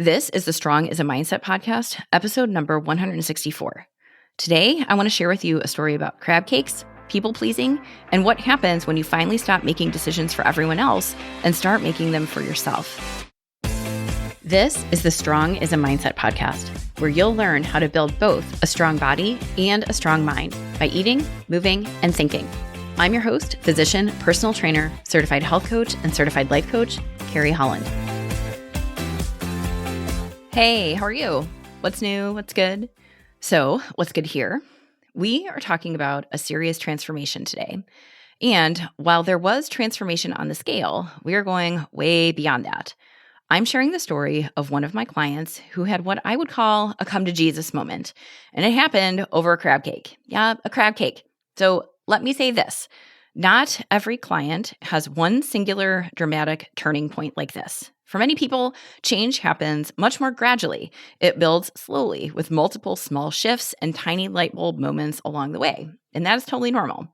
This is the Strong is a Mindset podcast, episode number 164. Today, I want to share with you a story about crab cakes, people pleasing, and what happens when you finally stop making decisions for everyone else and start making them for yourself. This is the Strong is a Mindset podcast, where you'll learn how to build both a strong body and a strong mind by eating, moving, and thinking. I'm your host, physician, personal trainer, certified health coach, and certified life coach, Carrie Holland. Hey, how are you? What's new? What's good? So, what's good here? We are talking about a serious transformation today. And while there was transformation on the scale, we are going way beyond that. I'm sharing the story of one of my clients who had what I would call a come to Jesus moment. And it happened over a crab cake. Yeah, a crab cake. So let me say this. Not every client has one singular dramatic turning point like this. For many people, change happens much more gradually. It builds slowly with multiple small shifts and tiny light bulb moments along the way. And that is totally normal.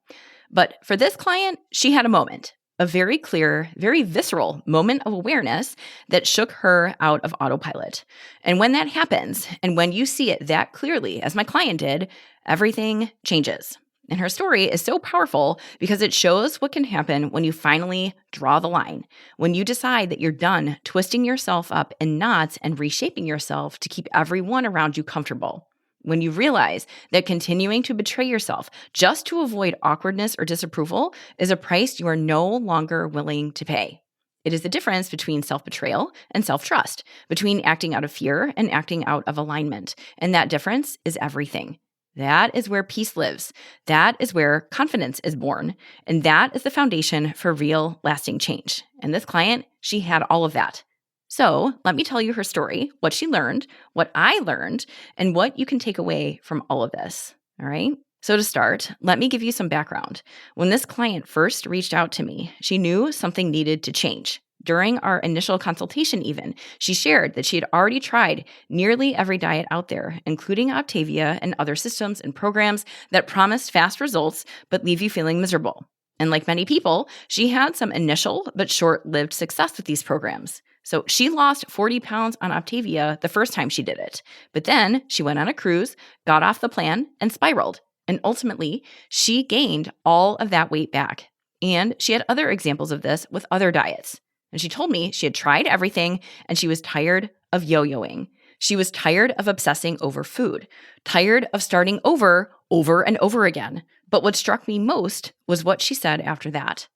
But for this client, she had a moment, a very clear, very visceral moment of awareness that shook her out of autopilot. And when that happens, and when you see it that clearly, as my client did, everything changes. And her story is so powerful because it shows what can happen when you finally draw the line, when you decide that you're done twisting yourself up in knots and reshaping yourself to keep everyone around you comfortable, when you realize that continuing to betray yourself just to avoid awkwardness or disapproval is a price you are no longer willing to pay. It is the difference between self-betrayal and self-trust, between acting out of fear and acting out of alignment. And that difference is everything. That is where peace lives. That is where confidence is born. And that is the foundation for real, lasting change. And this client, she had all of that. So let me tell you her story, what she learned, what I learned, and what you can take away from all of this. All right? So to start, let me give you some background. When this client first reached out to me, she knew something needed to change. During our initial consultation even, she shared that she had already tried nearly every diet out there, including Optavia and other systems and programs that promised fast results but leave you feeling miserable. And like many people, she had some initial but short-lived success with these programs. So she lost 40 pounds on Optavia the first time she did it. But then she went on a cruise, got off the plan, and spiraled. And ultimately, she gained all of that weight back. And she had other examples of this with other diets. And she told me she had tried everything and she was tired of yo-yoing. She was tired of obsessing over food, tired of starting over and over again. But what struck me most was what she said after that.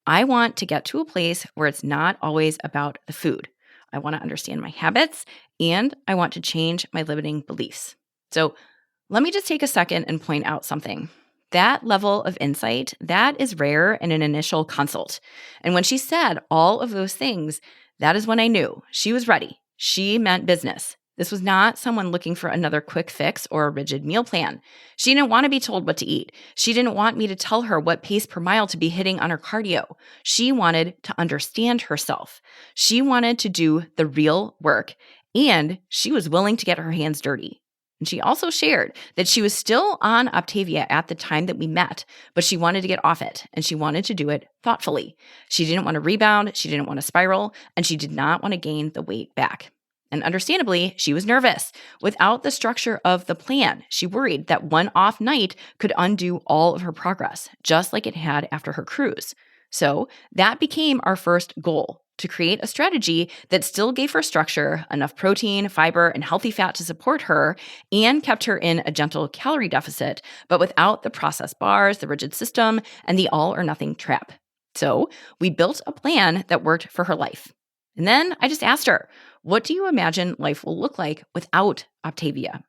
I want to get to a place where it's not always about the food. I want to understand my habits and I want to change my limiting beliefs. So let me just take a second and point out something. That level of insight, that is rare in an initial consult. And when she said all of those things, that is when I knew she was ready. She meant business. This was not someone looking for another quick fix or a rigid meal plan. She didn't want to be told what to eat. She didn't want me to tell her what pace per mile to be hitting on her cardio. She wanted to understand herself. She wanted to do the real work, and she was willing to get her hands dirty. And she also shared that she was still on Optavia at the time that we met, but she wanted to get off it, and she wanted to do it thoughtfully. She didn't want to rebound, she didn't want to spiral, and she did not want to gain the weight back. And understandably, she was nervous. Without the structure of the plan, she worried that one off night could undo all of her progress, just like it had after her cruise. So that became our first goal, to create a strategy that still gave her structure, enough protein, fiber, and healthy fat to support her, and kept her in a gentle calorie deficit, but without the processed bars, the rigid system, and the all-or-nothing trap. So we built a plan that worked for her life. And then I just asked her, what do you imagine life will look like without Optavia?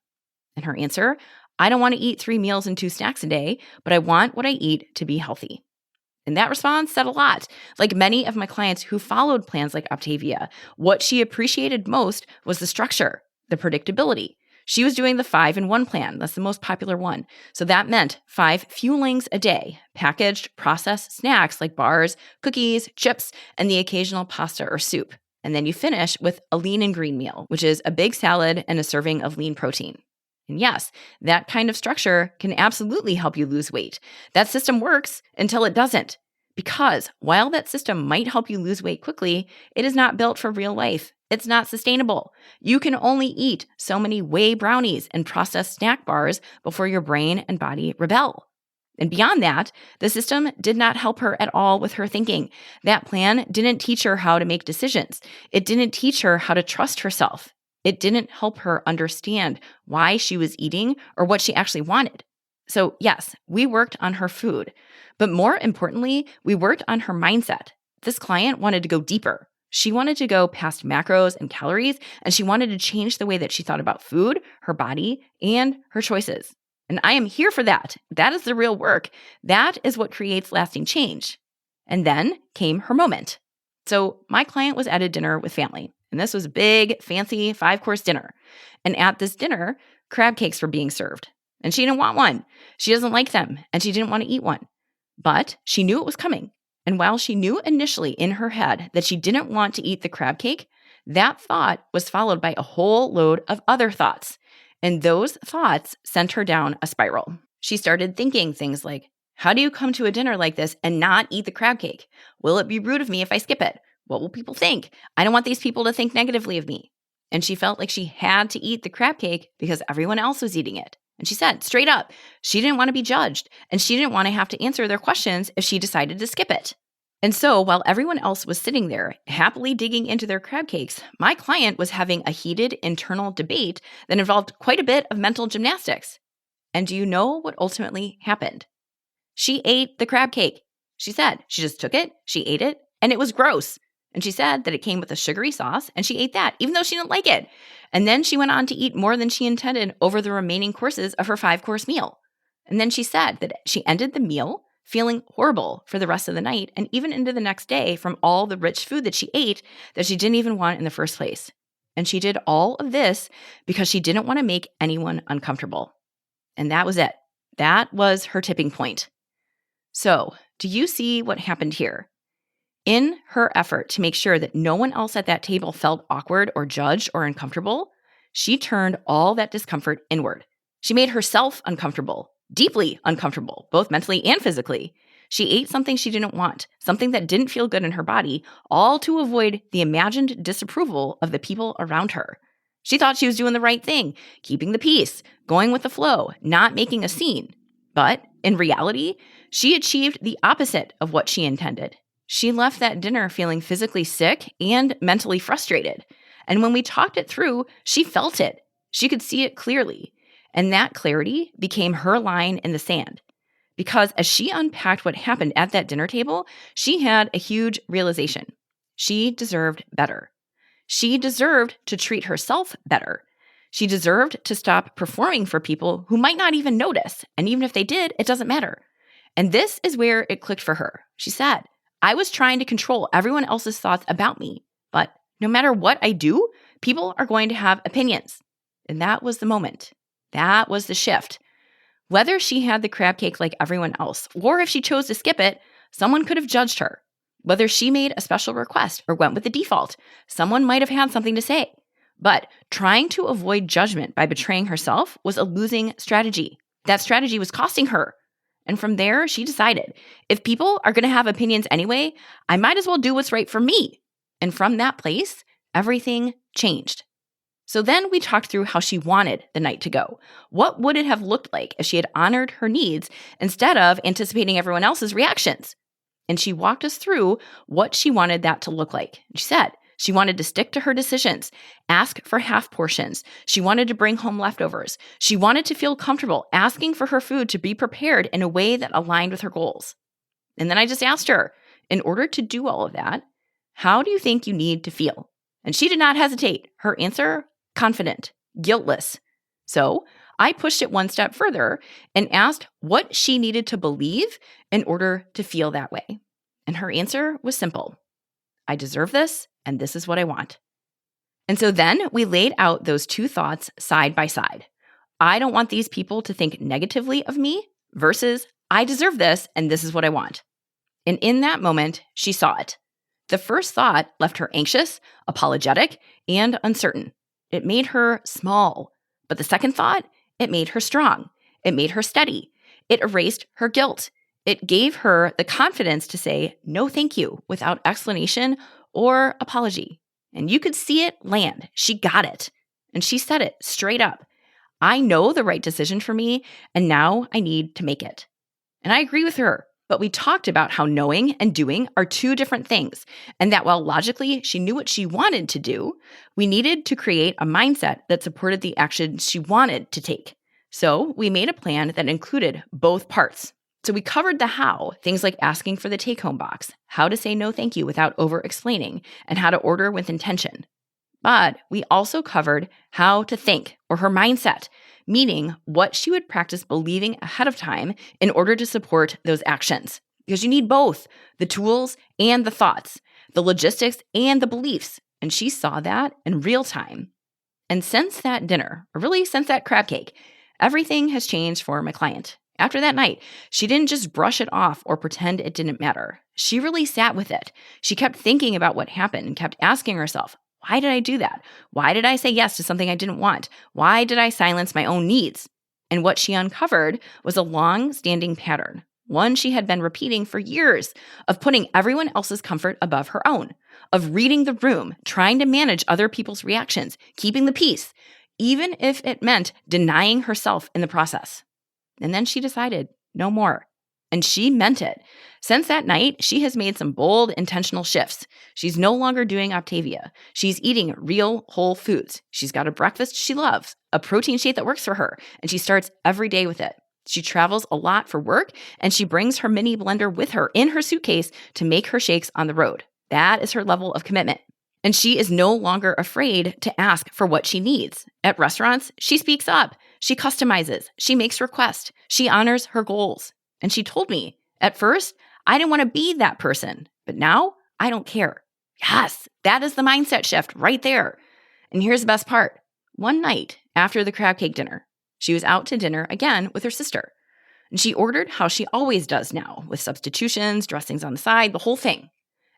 And her answer, I don't want to eat 3 meals and 2 snacks a day, but I want what I eat to be healthy. And that response said a lot. Like many of my clients who followed plans like Optavia, what she appreciated most was the structure, the predictability. She was doing the 5-in-1 plan. That's the most popular one. So that meant 5 fuelings a day, packaged processed snacks like bars, cookies, chips, and the occasional pasta or soup. And then you finish with a lean and green meal, which is a big salad and a serving of lean protein. And yes, that kind of structure can absolutely help you lose weight. That system works until it doesn't. Because while that system might help you lose weight quickly, it is not built for real life. It's not sustainable. You can only eat so many whey brownies and processed snack bars before your brain and body rebel. And beyond that, the system did not help her at all with her thinking. That plan didn't teach her how to make decisions. It didn't teach her how to trust herself. It didn't help her understand why she was eating or what she actually wanted. So yes, we worked on her food, but more importantly, we worked on her mindset. This client wanted to go deeper. She wanted to go past macros and calories, and she wanted to change the way that she thought about food, her body, and her choices. And I am here for that. That is the real work. That is what creates lasting change. And then came her moment. So my client was at a dinner with family, and this was a big, fancy 5-course dinner. And at this dinner, crab cakes were being served. And she didn't want one. She doesn't like them, and she didn't want to eat one. But she knew it was coming. And while she knew initially in her head that she didn't want to eat the crab cake, that thought was followed by a whole load of other thoughts. And those thoughts sent her down a spiral. She started thinking things like, how do you come to a dinner like this and not eat the crab cake? Will it be rude of me if I skip it? What will people think? I don't want these people to think negatively of me. And she felt like she had to eat the crab cake because everyone else was eating it. And she said straight up, she didn't want to be judged, and she didn't want to have to answer their questions if she decided to skip it. And so while everyone else was sitting there happily digging into their crab cakes, my client was having a heated internal debate that involved quite a bit of mental gymnastics. And do you know what ultimately happened? She ate the crab cake. She said she just took it, she ate it, and it was gross. And she said that it came with a sugary sauce, and she ate that, even though she didn't like it. And then she went on to eat more than she intended over the remaining courses of her 5-course meal. And then she said that she ended the meal feeling horrible for the rest of the night and even into the next day from all the rich food that she ate that she didn't even want in the first place. And she did all of this because she didn't want to make anyone uncomfortable. And that was it. That was her tipping point. So, do you see what happened here? In her effort to make sure that no one else at that table felt awkward or judged or uncomfortable, she turned all that discomfort inward. She made herself uncomfortable, deeply uncomfortable, both mentally and physically. She ate something she didn't want, something that didn't feel good in her body, all to avoid the imagined disapproval of the people around her. She thought she was doing the right thing, keeping the peace, going with the flow, not making a scene. But in reality, she achieved the opposite of what she intended. She left that dinner feeling physically sick and mentally frustrated. And when we talked it through, she felt it. She could see it clearly. And that clarity became her line in the sand. Because as she unpacked what happened at that dinner table, she had a huge realization. She deserved better. She deserved to treat herself better. She deserved to stop performing for people who might not even notice. And even if they did, it doesn't matter. And this is where it clicked for her. She said, I was trying to control everyone else's thoughts about me, but no matter what I do, people are going to have opinions. And that was the moment. That was the shift. Whether she had the crab cake like everyone else, or if she chose to skip it, someone could have judged her. Whether she made a special request or went with the default, someone might have had something to say. But trying to avoid judgment by betraying herself was a losing strategy. That strategy was costing her. And from there, she decided, if people are going to have opinions anyway, I might as well do what's right for me. And from that place, everything changed. So then we talked through how she wanted the night to go. What would it have looked like if she had honored her needs instead of anticipating everyone else's reactions? And she walked us through what she wanted that to look like. She said she wanted to stick to her decisions, ask for half portions. She wanted to bring home leftovers. She wanted to feel comfortable asking for her food to be prepared in a way that aligned with her goals. And then I just asked her, in order to do all of that, how do you think you need to feel? And she did not hesitate. Her answer, confident, guiltless. So I pushed it one step further and asked what she needed to believe in order to feel that way. And her answer was simple. I deserve this, and this is what I want. And so then we laid out those two thoughts side by side. I don't want these people to think negatively of me versus I deserve this, and this is what I want. And in that moment, she saw it. The first thought left her anxious, apologetic, and uncertain. It made her small. But the second thought, it made her strong. It made her steady. It erased her guilt. It gave her the confidence to say, no, thank you, without explanation or apology. And you could see it land. She got it. And she said it straight up. I know the right decision for me, and now I need to make it. And I agree with her. But we talked about how knowing and doing are two different things, and that while logically she knew what she wanted to do, we needed to create a mindset that supported the action she wanted to take. So we made a plan that included both parts. So we covered the how, things like asking for the take-home box, how to say no thank you without over-explaining, and how to order with intention. But we also covered how to think, or her mindset, meaning what she would practice believing ahead of time in order to support those actions. Because you need both the tools and the thoughts, the logistics and the beliefs. And she saw that in real time. And since that dinner, or really since that crab cake, everything has changed for my client. After that night, she didn't just brush it off or pretend it didn't matter. She really sat with it. She kept thinking about what happened and kept asking herself, why did I do that? Why did I say yes to something I didn't want? Why did I silence my own needs? And what she uncovered was a long-standing pattern, one she had been repeating for years, of putting everyone else's comfort above her own, of reading the room, trying to manage other people's reactions, keeping the peace, even if it meant denying herself in the process. And then she decided, no more. And she meant it. Since that night, she has made some bold, intentional shifts. She's no longer doing Optavia. She's eating real, whole foods. She's got a breakfast she loves, a protein shake that works for her, and she starts every day with it. She travels a lot for work, and she brings her mini blender with her in her suitcase to make her shakes on the road. That is her level of commitment. And she is no longer afraid to ask for what she needs. At restaurants, she speaks up. She customizes. She makes requests. She honors her goals. And she told me, at first, I didn't want to be that person, but now I don't care. Yes, that is the mindset shift right there. And here's the best part. One night after the crab cake dinner, she was out to dinner again with her sister. And she ordered how she always does now, with substitutions, dressings on the side, the whole thing.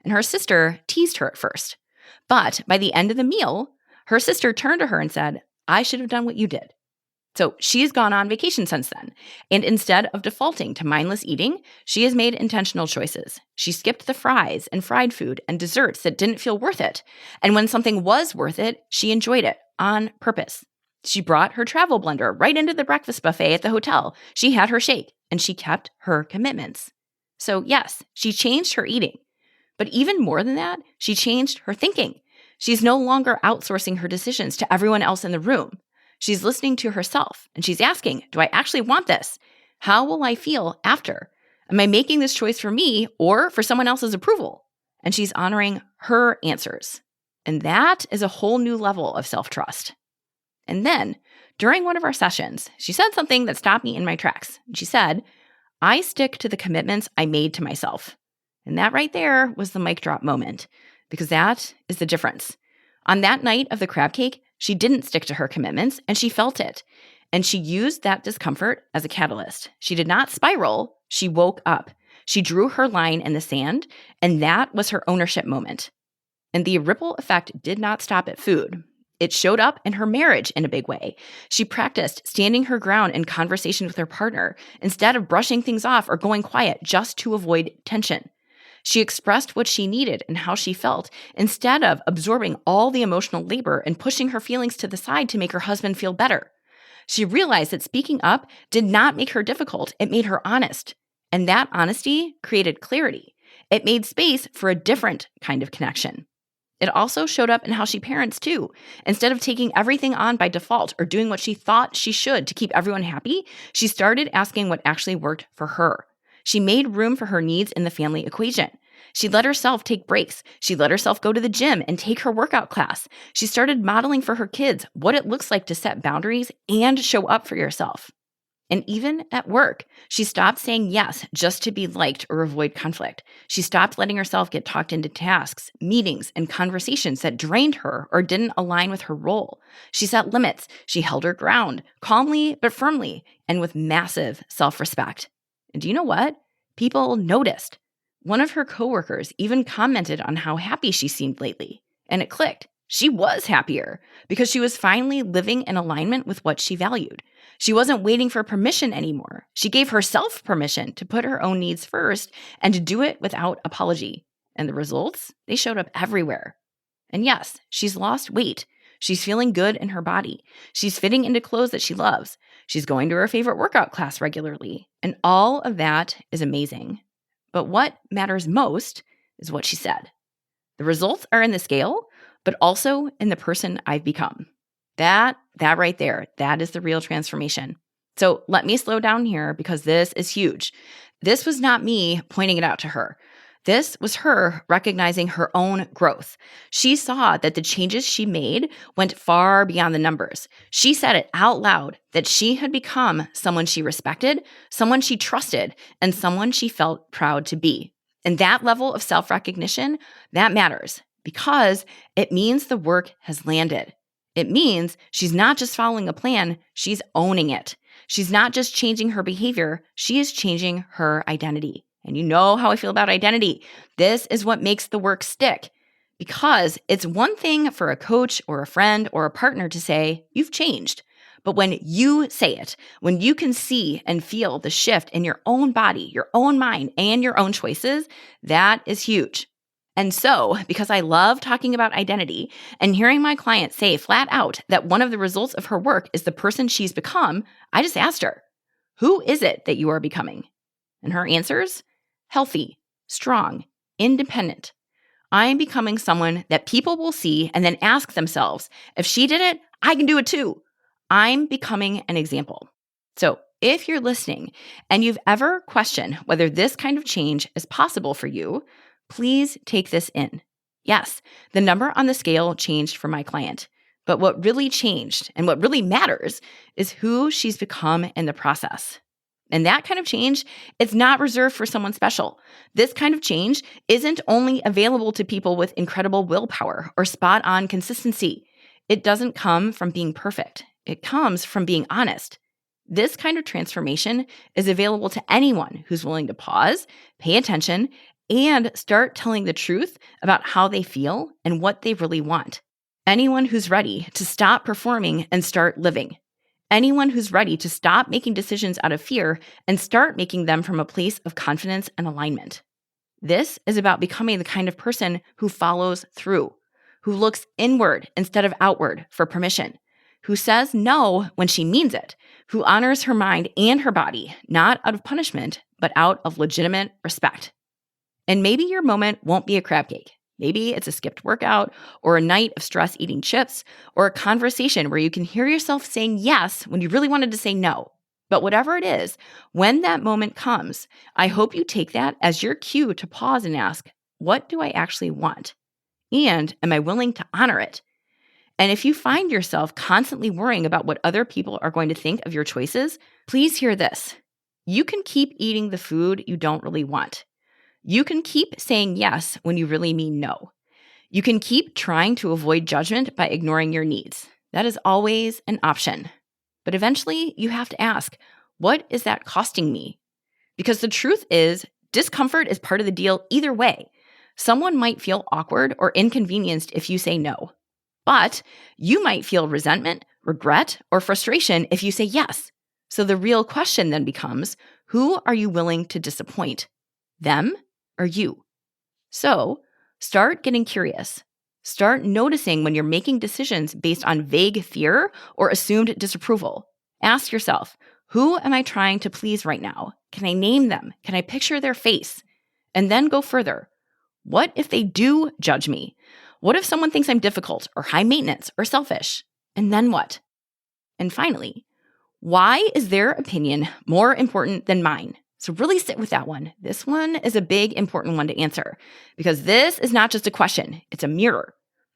And her sister teased her at first. But by the end of the meal, her sister turned to her and said, I should have done what you did. So she's gone on vacation since then. And instead of defaulting to mindless eating, she has made intentional choices. She skipped the fries and fried food and desserts that didn't feel worth it. And when something was worth it, she enjoyed it on purpose. She brought her travel blender right into the breakfast buffet at the hotel. She had her shake, and she kept her commitments. So yes, she changed her eating. But even more than that, she changed her thinking. She's no longer outsourcing her decisions to everyone else in the room. She's listening to herself, and she's asking, do I actually want this? How will I feel after? Am I making this choice for me or for someone else's approval? And she's honoring her answers. And that is a whole new level of self-trust. And then, during one of our sessions, she said something that stopped me in my tracks. She said, I stick to the commitments I made to myself. And that right there was the mic drop moment, because that is the difference. On that night of the crab cake, she didn't stick to her commitments, and she felt it. And she used that discomfort as a catalyst. She did not spiral. She woke up. She drew her line in the sand, and that was her ownership moment. And the ripple effect did not stop at food. It showed up in her marriage in a big way. She practiced standing her ground in conversation with her partner instead of brushing things off or going quiet just to avoid tension. She expressed what she needed and how she felt instead of absorbing all the emotional labor and pushing her feelings to the side to make her husband feel better. She realized that speaking up did not make her difficult. It made her honest. And that honesty created clarity. It made space for a different kind of connection. It also showed up in how she parents too. Instead of taking everything on by default or doing what she thought she should to keep everyone happy, she started asking what actually worked for her. She made room for her needs in the family equation. She let herself take breaks. She let herself go to the gym and take her workout class. She started modeling for her kids what it looks like to set boundaries and show up for yourself. And even at work, she stopped saying yes just to be liked or avoid conflict. She stopped letting herself get talked into tasks, meetings, and conversations that drained her or didn't align with her role. She set limits. She held her ground, calmly but firmly, and with massive self-respect. And do you know what? People noticed. One of her coworkers even commented on how happy she seemed lately. And it clicked. She was happier because she was finally living in alignment with what she valued. She wasn't waiting for permission anymore. She gave herself permission to put her own needs first and to do it without apology. And the results, they showed up everywhere. And yes, she's lost weight. She's feeling good in her body. She's fitting into clothes that she loves. She's going to her favorite workout class regularly. And all of that is amazing. But what matters most is what she said. The results are in the scale, but also in the person I've become. That right there, that is the real transformation. So let me slow down here because this is huge. This was not me pointing it out to her. This was her recognizing her own growth. She saw that the changes she made went far beyond the numbers. She said it out loud that she had become someone she respected, someone she trusted, and someone she felt proud to be. And that level of self-recognition, that matters because it means the work has landed. It means she's not just following a plan, she's owning it. She's not just changing her behavior, she is changing her identity. And you know how I feel about identity. This is what makes the work stick. Because it's one thing for a coach or a friend or a partner to say, you've changed. But when you say it, when you can see and feel the shift in your own body, your own mind, and your own choices, that is huge. And so, because I love talking about identity and hearing my clients say flat out that one of the results of her work is the person she's become, I just asked her, who is it that you are becoming? And her answers? Healthy, strong, independent. I'm becoming someone that people will see and then ask themselves, if she did it, I can do it too. I'm becoming an example. So if you're listening and you've ever questioned whether this kind of change is possible for you, please take this in. Yes, the number on the scale changed for my client, but what really changed and what really matters is who she's become in the process. And that kind of change, it's not reserved for someone special. This kind of change isn't only available to people with incredible willpower or spot-on consistency. It doesn't come from being perfect. It comes from being honest. This kind of transformation is available to anyone who's willing to pause, pay attention, and start telling the truth about how they feel and what they really want. Anyone who's ready to stop performing and start living. Anyone who's ready to stop making decisions out of fear and start making them from a place of confidence and alignment. This is about becoming the kind of person who follows through, who looks inward instead of outward for permission, who says no when she means it, who honors her mind and her body, not out of punishment, but out of legitimate respect. And maybe your moment won't be a crab cake. Maybe it's a skipped workout or a night of stress eating chips or a conversation where you can hear yourself saying yes when you really wanted to say no. But whatever it is, when that moment comes, I hope you take that as your cue to pause and ask, what do I actually want? And am I willing to honor it? And if you find yourself constantly worrying about what other people are going to think of your choices, please hear this. You can keep eating the food you don't really want. You can keep saying yes when you really mean no. You can keep trying to avoid judgment by ignoring your needs. That is always an option. But eventually, you have to ask, what is that costing me? Because the truth is, discomfort is part of the deal either way. Someone might feel awkward or inconvenienced if you say no. But you might feel resentment, regret, or frustration if you say yes. So the real question then becomes, who are you willing to disappoint? Them or you? So start getting curious. Start noticing when you're making decisions based on vague fear or assumed disapproval. Ask yourself, who am I trying to please right now? Can I name them? Can I picture their face? And then go further. What if they do judge me? What if someone thinks I'm difficult or high maintenance or selfish? And then what? And finally, why is their opinion more important than mine? So really sit with that one. This one is a big, important one to answer because this is not just a question, it's a mirror.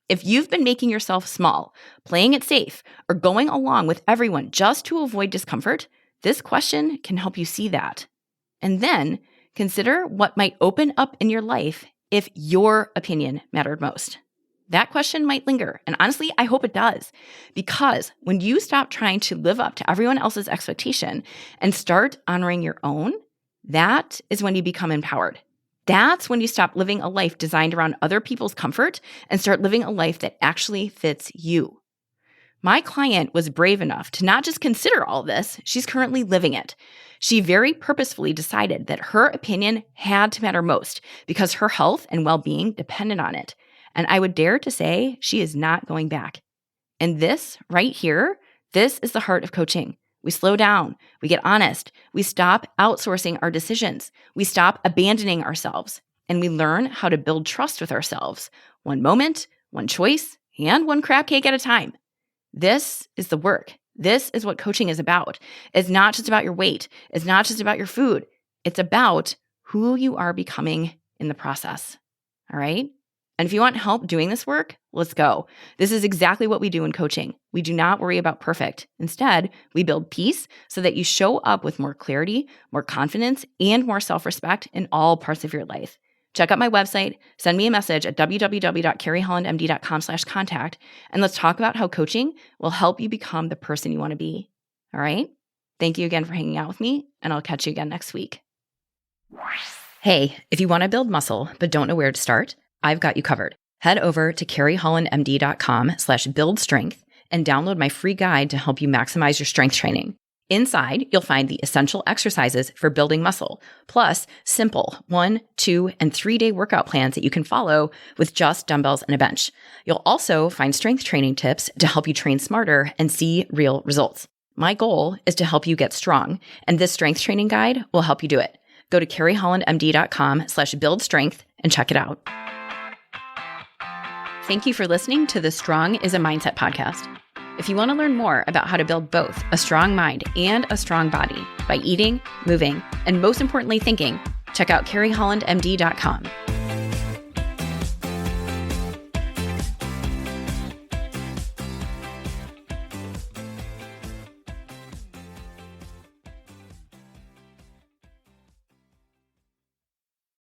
If you've been making yourself small, playing it safe, or going along with everyone just to avoid discomfort, this question can help you see that. And then consider what might open up in your life if your opinion mattered most. That question might linger, and honestly, I hope it does, because when you stop trying to live up to everyone else's expectation and start honoring your own, that is when you become empowered. That's when you stop living a life designed around other people's comfort and start living a life that actually fits you. My client was brave enough to not just consider all this, she's currently living it. She very purposefully decided that her opinion had to matter most because her health and well-being depended on it. And I would dare to say she is not going back. And this right here, this is the heart of coaching. We slow down, we get honest, we stop outsourcing our decisions, we stop abandoning ourselves, and we learn how to build trust with ourselves, one moment, one choice, and one crab cake at a time. This is the work. This is what coaching is about. It's not just about your weight. It's not just about your food. It's about who you are becoming in the process. All right? And if you want help doing this work, let's go. This is exactly what we do in coaching. We do not worry about perfect. Instead, we build peace so that you show up with more clarity, more confidence, and more self-respect in all parts of your life. Check out my website, send me a message at www.carriehollandmd.com/contact, and let's talk about how coaching will help you become the person you want to be. All right? Thank you again for hanging out with me, and I'll catch you again next week. Hey, if you want to build muscle but don't know where to start, I've got you covered. Head over to carriehollandmd.com/buildstrength and download my free guide to help you maximize your strength training. Inside, you'll find the essential exercises for building muscle, plus simple 1, 2, and 3-day workout plans that you can follow with just dumbbells and a bench. You'll also find strength training tips to help you train smarter and see real results. My goal is to help you get strong, and this strength training guide will help you do it. Go to carriehollandmd.com/buildstrength and check it out. Thank you for listening to the Strong is a Mindset podcast. If you want to learn more about how to build both a strong mind and a strong body by eating, moving, and most importantly, thinking, check out carriehollandmd.com.